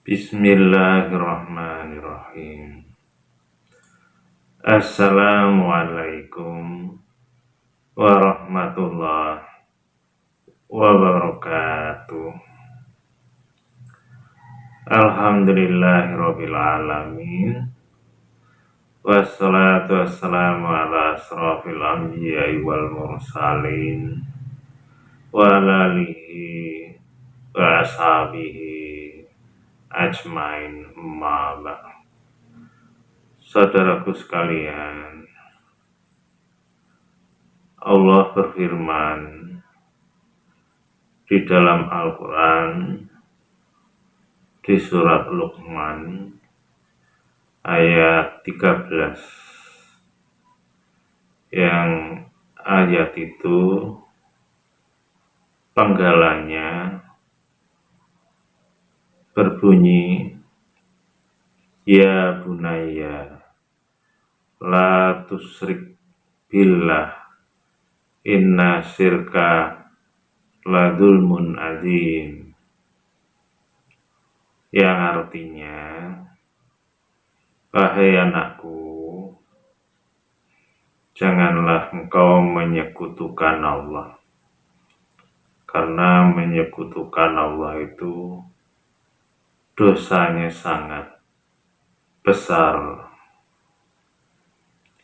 Bismillahirrahmanirrahim. Assalamualaikum warahmatullahi wabarakatuh. Alhamdulillahirabbil alamin. Wassalatu wassalamu ala asrofil anbiya'i wal mursalin wa ala alihi wa ashabihi ajmain amma ba'd. Saudaraku sekalian, Allah berfirman di dalam Al-Quran di surat Luqman ayat 13, yang ayat itu penggalanya berbunyi, Ya bunayya la tusyrik billah inna syirka la dzulmun adzim, yang artinya, wahai anakku, janganlah engkau menyekutukan Allah, karena menyekutukan Allah itu dosanya sangat besar.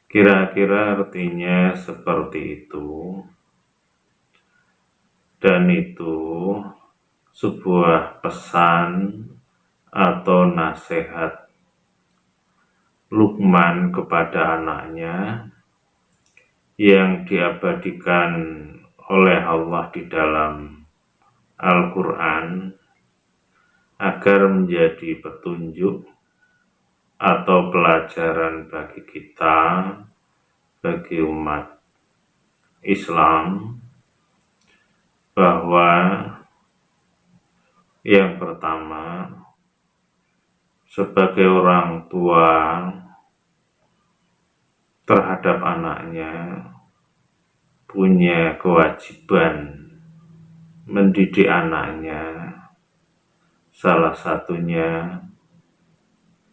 Kira-kira artinya seperti itu, dan itu sebuah pesan atau nasihat Luqman kepada anaknya yang diabadikan oleh Allah di dalam Al-Quran, agar menjadi petunjuk atau pelajaran bagi kita, bagi umat Islam, bahwa yang pertama, sebagai orang tua terhadap anaknya punya kewajiban mendidik anaknya, salah satunya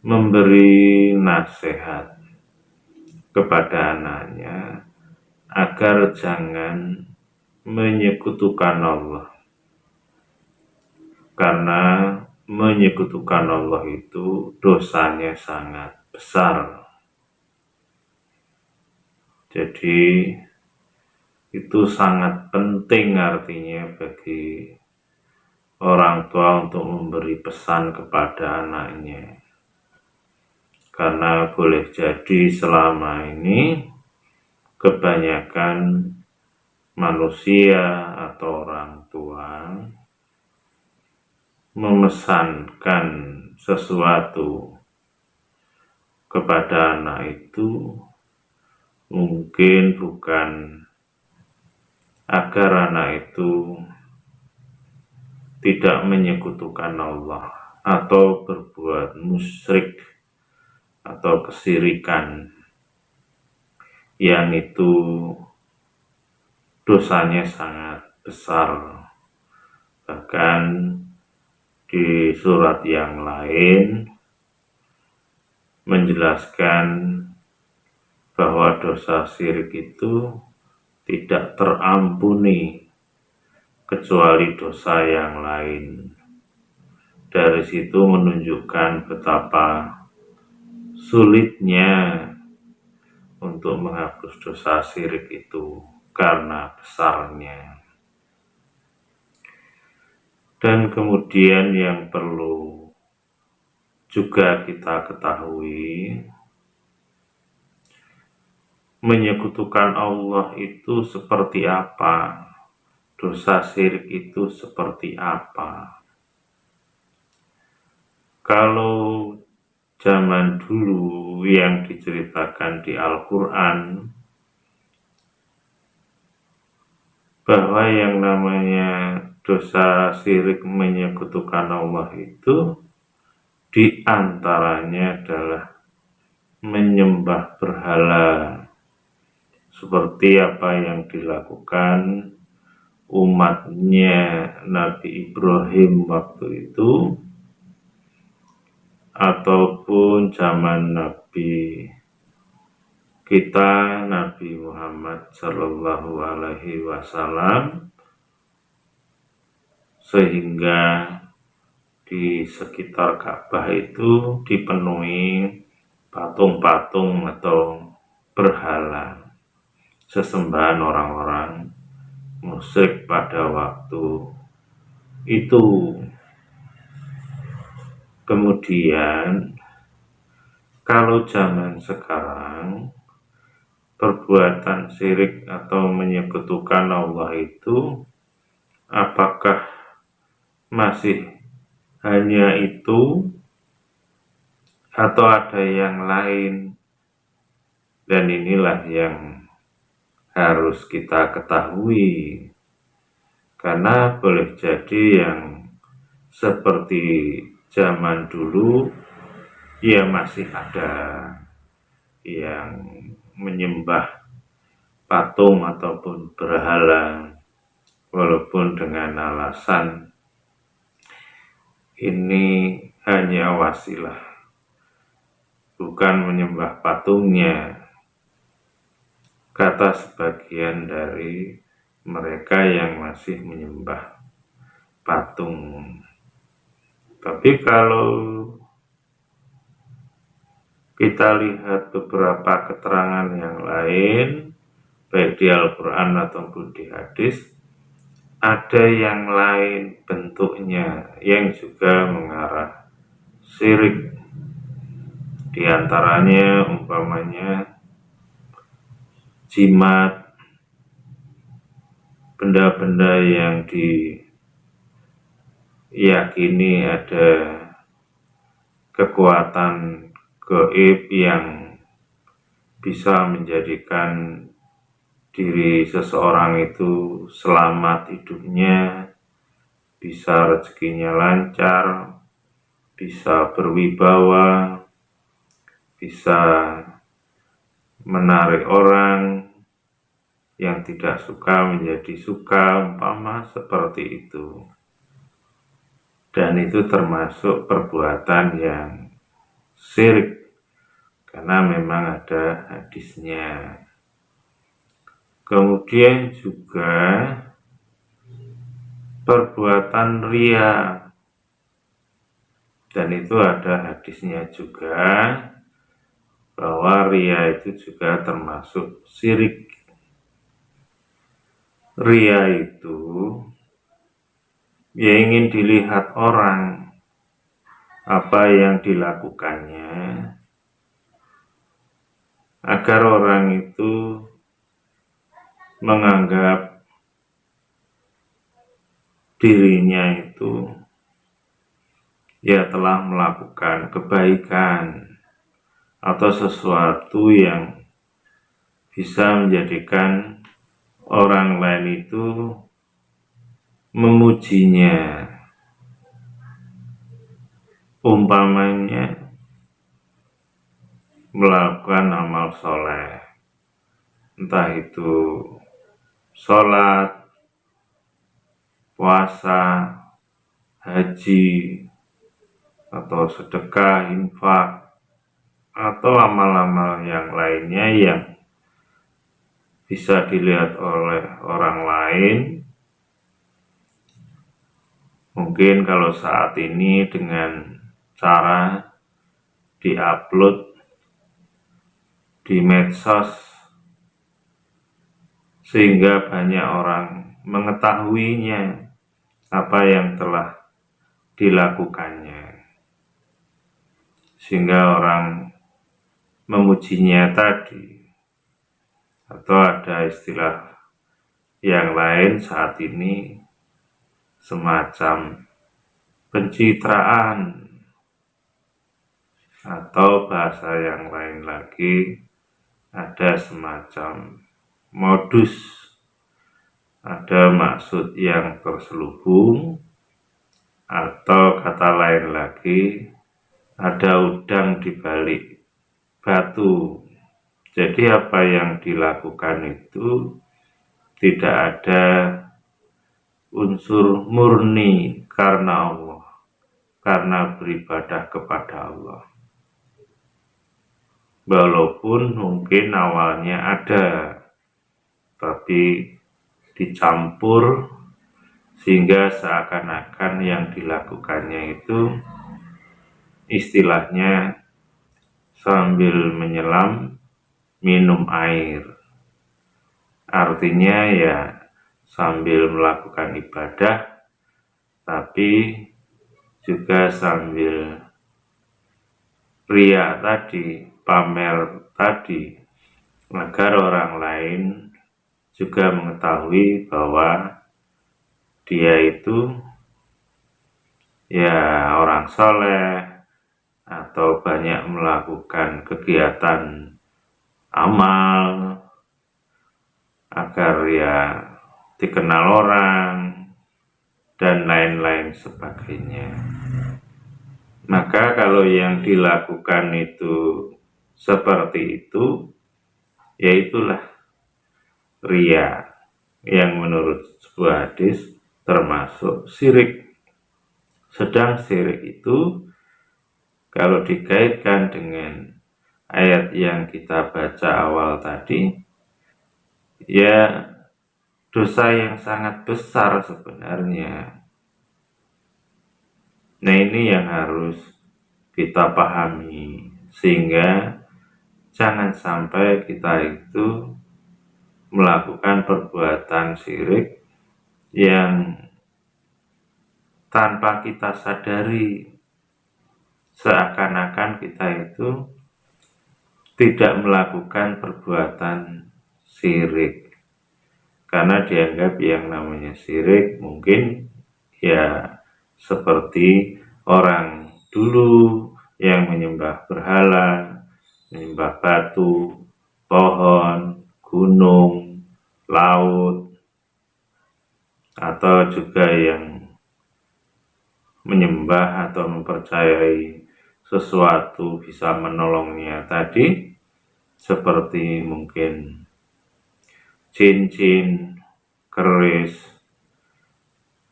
memberi nasihat kepada anaknya agar jangan menyekutukan Allah, karena menyekutukan Allah itu dosanya sangat besar. Jadi itu sangat penting artinya bagi orang tua untuk memberi pesan kepada anaknya, karena boleh jadi selama ini kebanyakan manusia atau orang tua memesankan sesuatu kepada anak itu mungkin bukan agar anak itu tidak menyekutukan Allah atau berbuat musyrik atau kesyirikan, yang itu dosanya sangat besar. Bahkan di surat yang lain menjelaskan bahwa dosa syirik itu tidak terampuni kecuali dosa yang lain. Dari situ menunjukkan betapa sulitnya untuk menghapus dosa syirik itu karena besarnya. Dan kemudian yang perlu juga kita ketahui, menyekutukan Allah itu seperti apa, dosa syirik itu seperti apa. Kalau zaman dulu yang diceritakan di Al-Quran, bahwa yang namanya dosa syirik menyekutukan Allah itu diantaranya adalah menyembah berhala, seperti apa yang dilakukan umatnya Nabi Ibrahim waktu itu ataupun zaman Nabi kita, Nabi Muhammad Shallallahu Alaihi Wasallam, sehingga di sekitar Ka'bah itu dipenuhi patung-patung atau berhala, sesembahan orang-orang musyrik pada waktu itu. Kemudian kalau zaman sekarang, perbuatan syirik atau menyekutukan Allah itu apakah masih hanya itu atau ada yang lain? Dan inilah yang harus kita ketahui, karena boleh jadi yang seperti zaman dulu ya masih ada yang menyembah patung ataupun berhala, walaupun dengan alasan ini hanya wasilah, bukan menyembah patungnya, kata sebagian dari mereka yang masih menyembah patung. Tapi kalau kita lihat beberapa keterangan yang lain, baik di Al-Quran ataupun di hadis, ada yang lain bentuknya yang juga mengarah syirik. Di antaranya umpamanya jimat, benda-benda yang diyakini ada kekuatan gaib yang bisa menjadikan diri seseorang itu selamat hidupnya, bisa rezekinya lancar, bisa berwibawa, bisa menarik orang yang tidak suka menjadi suka, umpama seperti itu. Dan itu termasuk perbuatan yang syirik, karena memang ada hadisnya. Kemudian juga perbuatan riya, dan itu ada hadisnya juga, bahwa riya itu juga termasuk syirik. Riya itu ya ingin dilihat orang apa yang dilakukannya, agar orang itu menganggap dirinya itu ya telah melakukan kebaikan atau sesuatu yang bisa menjadikan orang lain itu memujinya. Umpamanya melakukan amal soleh, entah itu sholat, puasa, haji, atau sedekah, infak, atau amal-amal yang lainnya yang bisa dilihat oleh orang lain. Mungkin kalau saat ini dengan cara diupload di medsos, sehingga banyak orang mengetahuinya apa yang telah dilakukannya, sehingga orang memujinya tadi. Atau ada istilah yang lain saat ini, semacam pencitraan, atau bahasa yang lain lagi ada semacam modus, ada maksud yang terselubung, atau kata lain lagi ada udang di balik batu. Jadi apa yang dilakukan itu tidak ada unsur murni karena Allah, karena beribadah kepada Allah. Walaupun mungkin awalnya ada, tapi dicampur sehingga seakan-akan yang dilakukannya itu istilahnya sambil menyelam minum air. Artinya ya sambil melakukan ibadah, tapi juga sambil ria tadi, pamer tadi, agar orang lain juga mengetahui bahwa dia itu ya orang soleh atau banyak melakukan kegiatan amal agar ya dikenal orang dan lain-lain sebagainya. Maka kalau yang dilakukan itu seperti itu, ya itulah ria yang menurut sebuah hadis termasuk syirik. Sedang syirik itu kalau dikaitkan dengan ayat yang kita baca awal tadi, ya dosa yang sangat besar sebenarnya. Nah, ini yang harus kita pahami, sehingga jangan sampai kita itu melakukan perbuatan syirik yang tanpa kita sadari, seakan-akan kita itu tidak melakukan perbuatan syirik, karena dianggap yang namanya syirik mungkin ya seperti orang dulu yang menyembah berhala, menyembah batu, pohon, gunung, laut, atau juga yang menyembah atau mempercayai sesuatu bisa menolongnya tadi, seperti mungkin jin-jin, keris,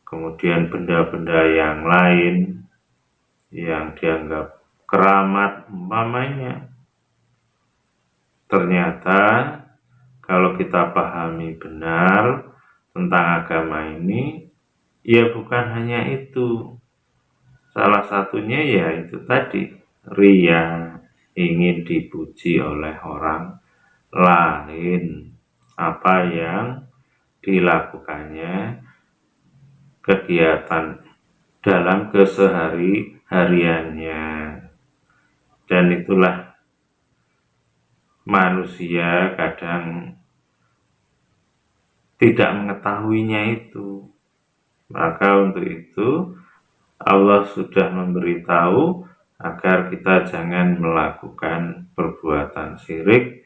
kemudian benda-benda yang lain yang dianggap keramat umpamanya. Ternyata kalau kita pahami benar tentang agama ini, ya bukan hanya itu. Salah satunya ya itu tadi, ria, ingin dipuji oleh orang lain. Apa yang dilakukannya, kegiatan dalam kesehari-hariannya. Dan itulah manusia kadang tidak mengetahuinya itu. Maka untuk itu Allah sudah memberitahu agar kita jangan melakukan perbuatan syirik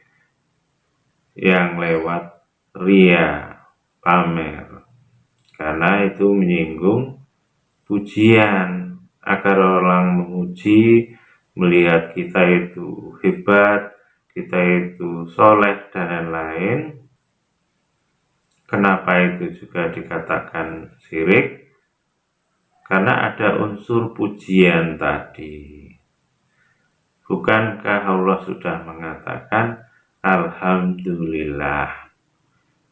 yang lewat ria, pamer, karena itu menyinggung pujian, agar orang memuji, melihat kita itu hebat, kita itu soleh dan lain-lain. Kenapa itu juga dikatakan syirik? Karena ada unsur pujian tadi. Bukankah Allah sudah mengatakan Alhamdulillah,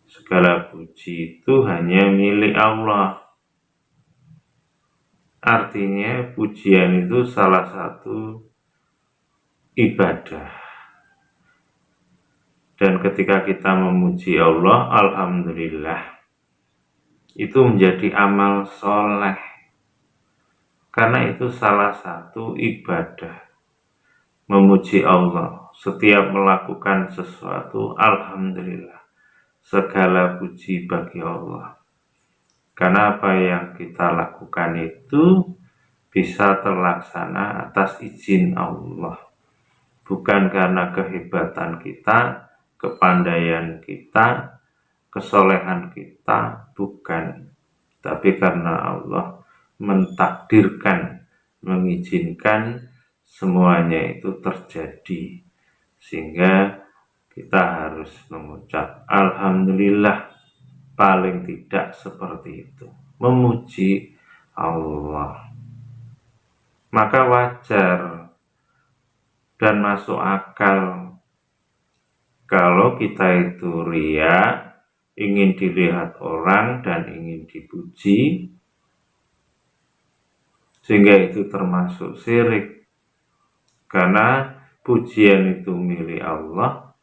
segala puji itu hanya milik Allah. Artinya pujian itu salah satu ibadah. Dan ketika kita memuji Allah, Alhamdulillah, itu menjadi amal soleh. Karena itu salah satu ibadah. Memuji Allah, setiap melakukan sesuatu, Alhamdulillah, segala puji bagi Allah. Karena apa yang kita lakukan itu bisa terlaksana atas izin Allah. Bukan karena kehebatan kita, kepandaian kita, kesolehan kita, bukan. Tapi karena Allah mentakdirkan, mengizinkan semuanya itu terjadi, sehingga kita harus mengucap Alhamdulillah, paling tidak seperti itu, memuji Allah. maka wajar dan masuk akal kalau kita itu ria, ingin dilihat orang dan ingin dipuji, sehingga itu termasuk syirik. Karena pujian itu milik Allah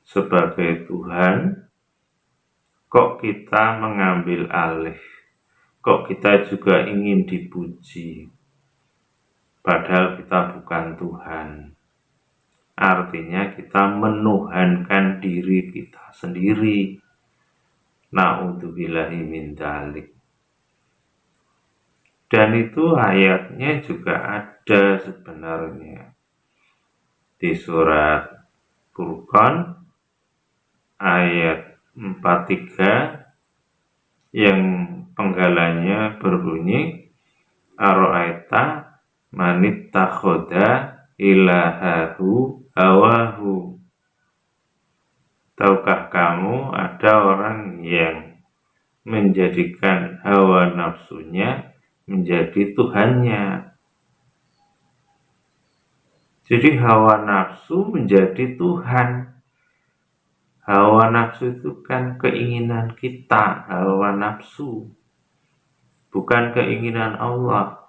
sebagai Tuhan, kok kita mengambil alih, kok kita juga ingin dipuji, padahal kita bukan Tuhan. Artinya kita menuhankan diri kita sendiri. Na'udzubillahi min dzalik. Dan itu ayatnya juga ada sebenarnya di surat Furqan ayat 43 yang penggalanya berbunyi Aro'aita manittakhadha ilahahu hawahu. Tahukah kamu ada orang yang menjadikan hawa nafsunya menjadi Tuhannya? Jadi hawa nafsu menjadi Tuhan. Hawa nafsu itu kan keinginan kita, hawa nafsu, bukan keinginan Allah.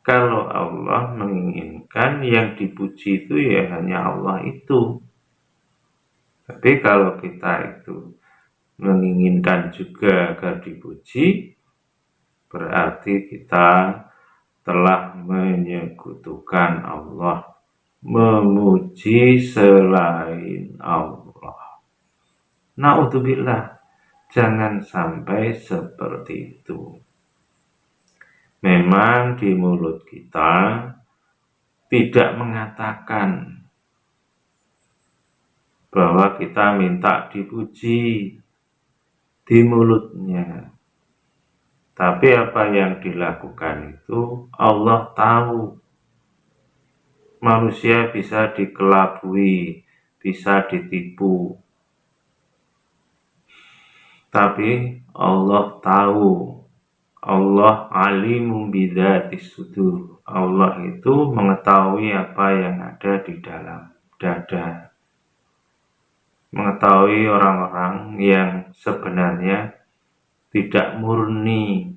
Kalau Allah menginginkan yang dipuji itu ya hanya Allah itu. Tapi kalau kita itu menginginkan juga agar dipuji, berarti kita telah menyekutukan Allah, memuji selain Allah. Na'udzubillah, jangan sampai seperti itu. Memang di mulut kita tidak mengatakan bahwa kita minta dipuji di mulutnya. Tapi apa yang dilakukan itu Allah tahu. Manusia bisa dikelabui, bisa ditipu. Tapi Allah tahu. Allah alimun bidzatis sudur. Allah itu mengetahui apa yang ada di dalam dada. Mengetahui orang-orang yang sebenarnya tidak murni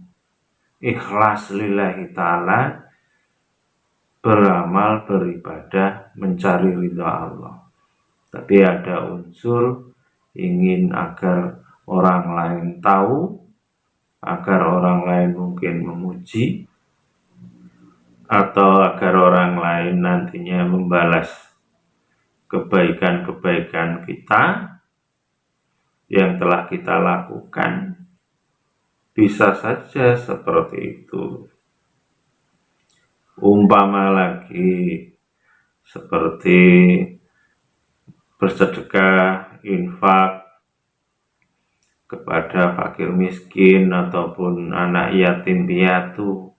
ikhlas lillahi ta'ala, beramal, beribadah, mencari ridha Allah. Tapi ada unsur ingin agar orang lain tahu, agar orang lain mungkin memuji, atau agar orang lain nantinya membalas kebaikan-kebaikan kita yang telah kita lakukan. Bisa saja seperti itu. Umpama lagi seperti bersedekah, infak kepada fakir miskin ataupun anak yatim piatu,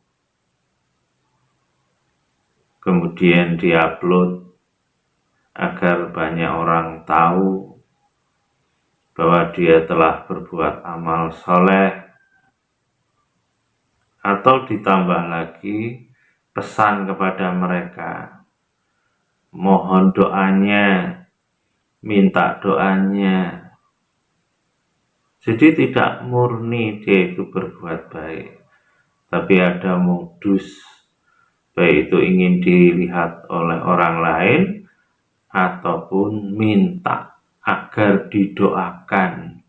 kemudian diupload agar banyak orang tahu bahwa dia telah berbuat amal soleh, atau ditambah lagi pesan kepada mereka, mohon doanya, minta doanya. Jadi tidak murni dia itu berbuat baik, tapi ada modus, baik itu ingin dilihat oleh orang lain ataupun minta agar didoakan,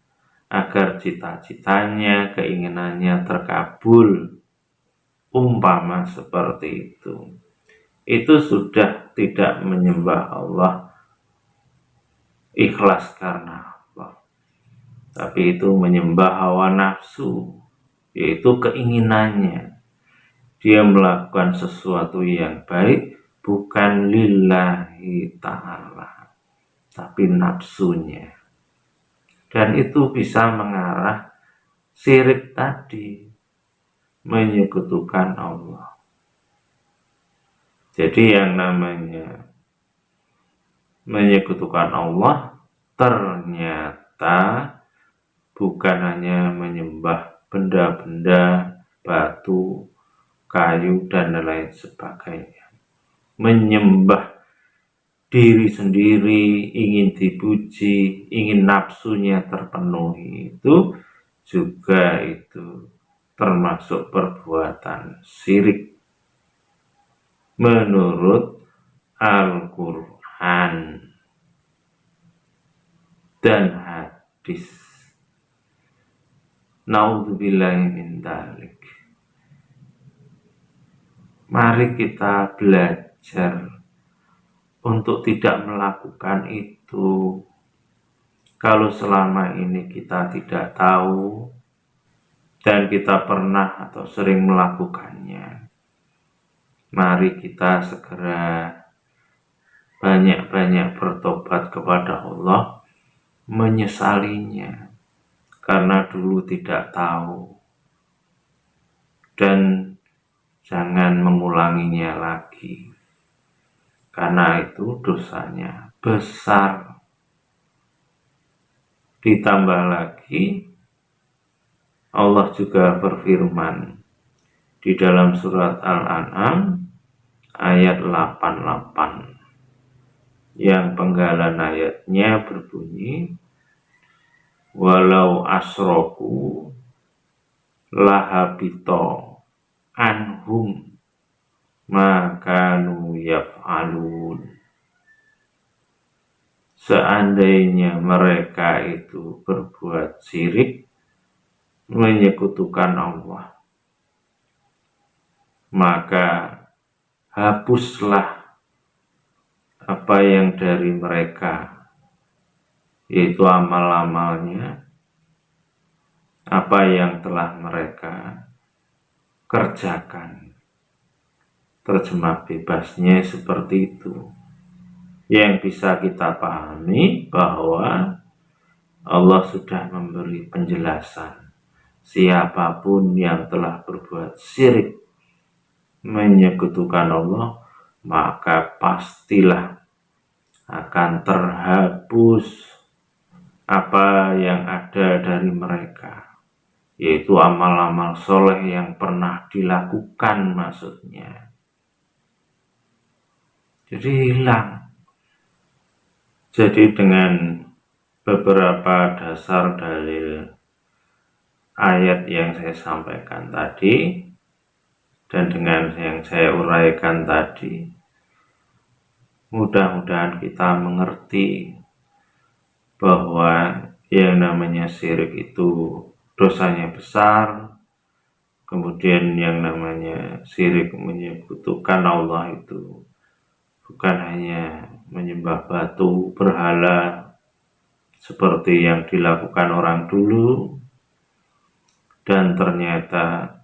agar cita-citanya, keinginannya terkabul. Umpama seperti itu sudah tidak menyembah Allah ikhlas karena Allah, tapi itu menyembah hawa nafsu, yaitu keinginannya. Dia melakukan sesuatu yang baik bukan lillahi ta'ala, tapi nafsunya. Dan itu bisa mengarah syirik tadi, menyekutukan Allah. Jadi yang namanya menyekutukan Allah ternyata bukan hanya menyembah benda-benda, batu, kayu, dan lain sebagainya. Menyembah diri sendiri, ingin dipuji, ingin nafsunya terpenuhi, itu juga itu termasuk perbuatan syirik menurut Al-Quran dan hadis. Naudzubillahi min dzalik. Mari kita belajar untuk tidak melakukan itu. Kalau selama ini kita tidak tahu dan kita pernah atau sering melakukannya, mari kita segera banyak-banyak bertobat kepada Allah, menyesalinya karena dulu tidak tahu, dan jangan mengulanginya lagi karena itu dosanya besar. Ditambah lagi Allah juga berfirman di dalam surat Al-An'am ayat 88 yang penggalan ayatnya berbunyi, walau asroku lahabito anhum makanu yaf'alun. Seandainya mereka itu berbuat syirik, menyekutukan Allah, maka hapuslah apa yang dari mereka, yaitu amal-amalnya, apa yang telah mereka kerjakan. Terjemah bebasnya seperti itu. Yang bisa kita pahami bahwa Allah sudah memberi penjelasan, siapapun yang telah berbuat syirik, menyekutukan Allah, maka pastilah akan terhapus apa yang ada dari mereka, yaitu amal-amal soleh yang pernah dilakukan maksudnya. Jadi hilang. Jadi dengan beberapa dasar dalil ayat yang saya sampaikan tadi dan dengan yang saya uraikan tadi, mudah-mudahan kita mengerti bahwa yang namanya syirik itu dosanya besar. Kemudian yang namanya syirik menyekutukan Allah itu bukan hanya menyembah batu, berhala seperti yang dilakukan orang dulu, dan ternyata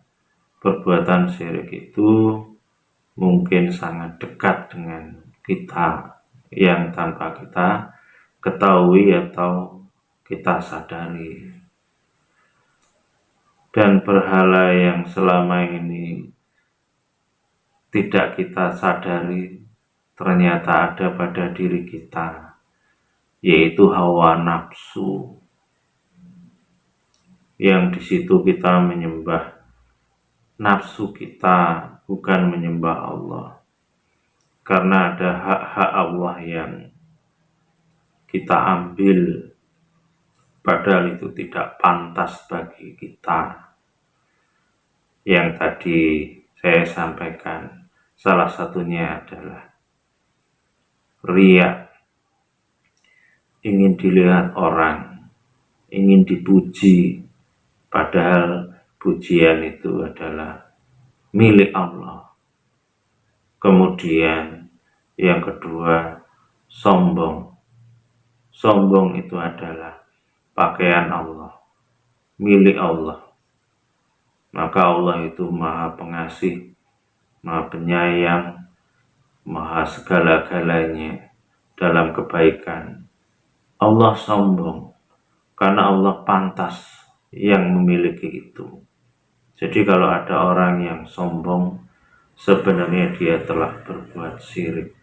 perbuatan syirik itu mungkin sangat dekat dengan kita yang tanpa kita ketahui atau kita sadari. Dan berhala yang selama ini tidak kita sadari ternyata ada pada diri kita, yaitu hawa nafsu, yang di situ kita menyembah nafsu kita, bukan menyembah Allah, karena ada hak-hak Allah yang kita ambil, padahal itu tidak pantas bagi kita. Yang tadi saya sampaikan, salah satunya adalah riya, ingin dilihat orang, ingin dipuji, padahal pujian itu adalah milik Allah. Kemudian yang kedua, sombong. Sombong itu adalah pakaian Allah, milik Allah. Maka Allah itu maha pengasih, maha penyayang, maha segala-galanya dalam kebaikan. Allah sombong karena Allah pantas yang memiliki itu. Jadi kalau ada orang yang sombong, sebenarnya dia telah berbuat syirik.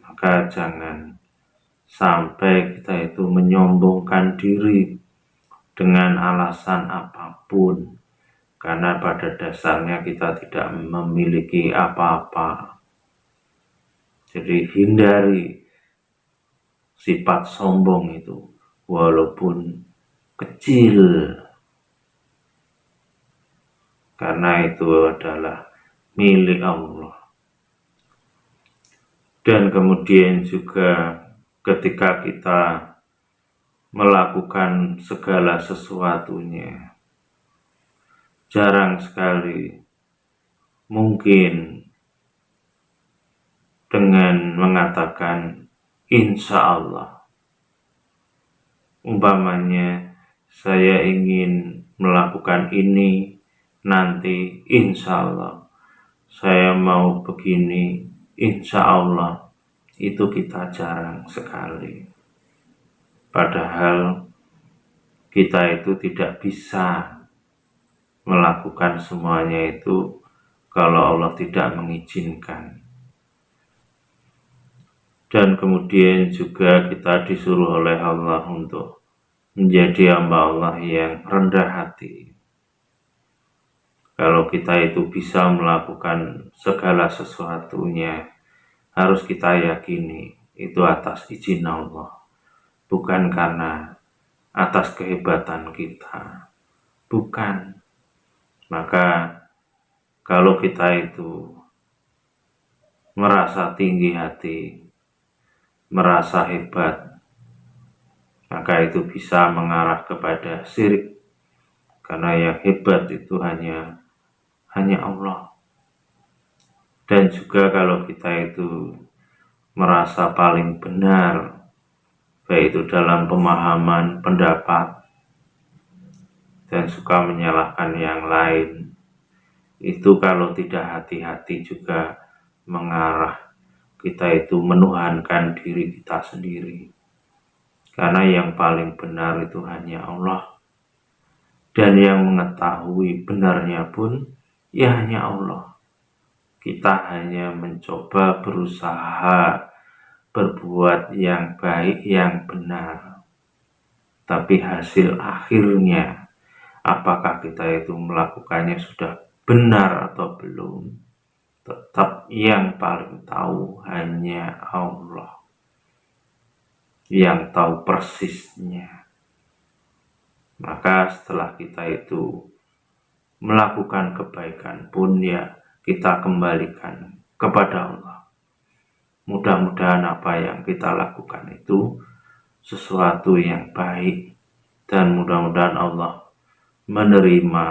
Maka jangan sampai kita itu menyombongkan diri dengan alasan apapun, karena pada dasarnya kita tidak memiliki apa-apa. Jadi hindari sifat sombong itu, walaupun kecil, karena itu adalah milik Allah. Dan kemudian juga ketika kita melakukan segala sesuatunya, jarang sekali mungkin dengan mengatakan insya Allah. Umpamanya saya ingin melakukan ini nanti insya Allah, saya mau begini insya Allah, itu kita jarang sekali. Padahal kita itu tidak bisa melakukan semuanya itu kalau Allah tidak mengizinkan. Dan kemudian juga kita disuruh oleh Allah untuk menjadi hamba Allah yang rendah hati. Kalau kita itu bisa melakukan segala sesuatunya, harus kita yakini itu atas izin Allah, bukan karena atas kehebatan kita, bukan. Maka kalau kita itu merasa tinggi hati, merasa hebat, maka itu bisa mengarah kepada syirik, karena yang hebat itu hanya Allah. Dan juga kalau kita itu merasa paling benar, baik itu dalam pemahaman, pendapat, dan suka menyalahkan yang lain, itu kalau tidak hati-hati juga mengarah kita itu menuhankan diri kita sendiri. Karena yang paling benar itu hanya Allah, dan yang mengetahui benarnya pun ya hanya Allah. Kita hanya mencoba berusaha berbuat yang baik, yang benar. Tapi hasil akhirnya, apakah kita itu melakukannya sudah benar atau belum, tetap yang paling tahu hanya Allah, yang tahu persisnya. Maka setelah kita itu melakukan kebaikan pun ya kita kembalikan kepada Allah. Mudah-mudahan apa yang kita lakukan itu sesuatu yang baik, dan mudah-mudahan Allah menerima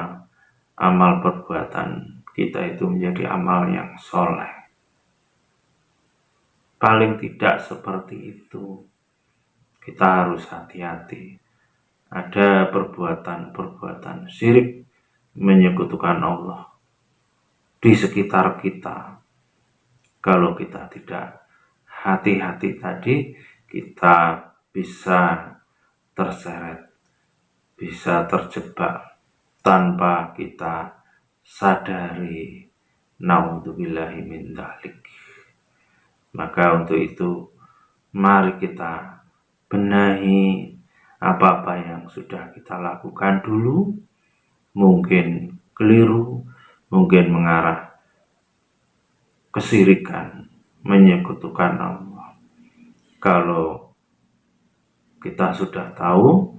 amal perbuatan kita itu menjadi amal yang soleh. Paling tidak seperti itu. Kita harus hati-hati. Ada perbuatan-perbuatan syirik, menyekutukan Allah di sekitar kita. Kalau kita tidak hati-hati tadi, kita bisa terseret, bisa terjebak tanpa kita sadari. Naudzubillahi min dzalik. Maka untuk itu, mari kita benahi apa-apa yang sudah kita lakukan dulu, mungkin keliru, mungkin mengarah kesyirikan, menyekutukan Allah. Kalau kita sudah tahu,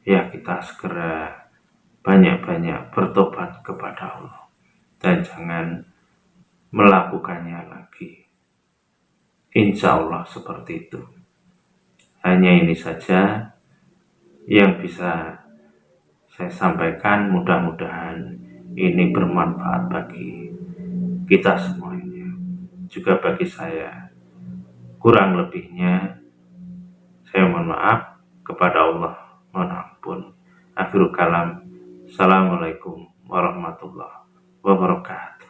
ya kita segera banyak-banyak bertobat kepada Allah, dan jangan melakukannya lagi. Insya Allah seperti itu. Hanya ini saja yang bisa saya sampaikan, mudah-mudahan ini bermanfaat bagi kita semuanya, juga bagi saya. Kurang lebihnya saya mohon maaf, kepada Allah mohon ampun. Akhirul kalam. Assalamualaikum warahmatullahi wabarakatuh.